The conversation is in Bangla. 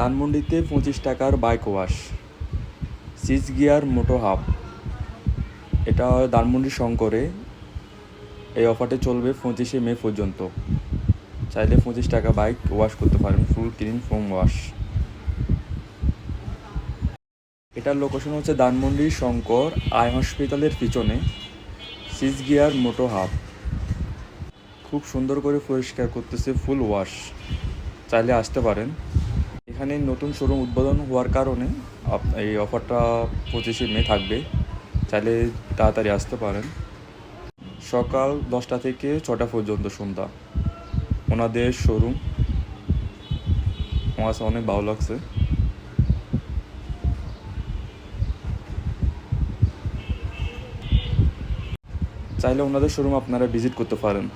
ধানমন্ডিতে 25 টাকার বাইক ওয়াশ, 6 গিয়ার মোটো হাব। এটা ধানমন্ডি শঙ্করে। এই অফারটি চলবে 25শে মে পর্যন্ত। চাইলে 25 টাকা বাইক ওয়াশ করতে পারেন, ফুল ক্লিন ফোম ওয়াশ। এটার লোকেশন হচ্ছে ধানমন্ডি শঙ্কর আই হসপিটালের পিছনে, 6 গিয়ার মোটো হাব। খুব সুন্দর করে পরিষ্কার করতেছে, ফুল ওয়াশ। চাইলে আসতে পারেন। এখানে নতুন শোরুম উদ্বোধন হওয়ার কারণে এই অফারটা 25শে মে থাকবে। চাইলে তাড়াতাড়ি আসতে পারেন। সকাল 10টা থেকে 6টা পর্যন্ত সন্ধ্যা ওনাদের শোরুম। আমার কাছে অনেক ভালো লাগছে। চাইলে ওনাদের শোরুম আপনারা ভিজিট করতে পারেন।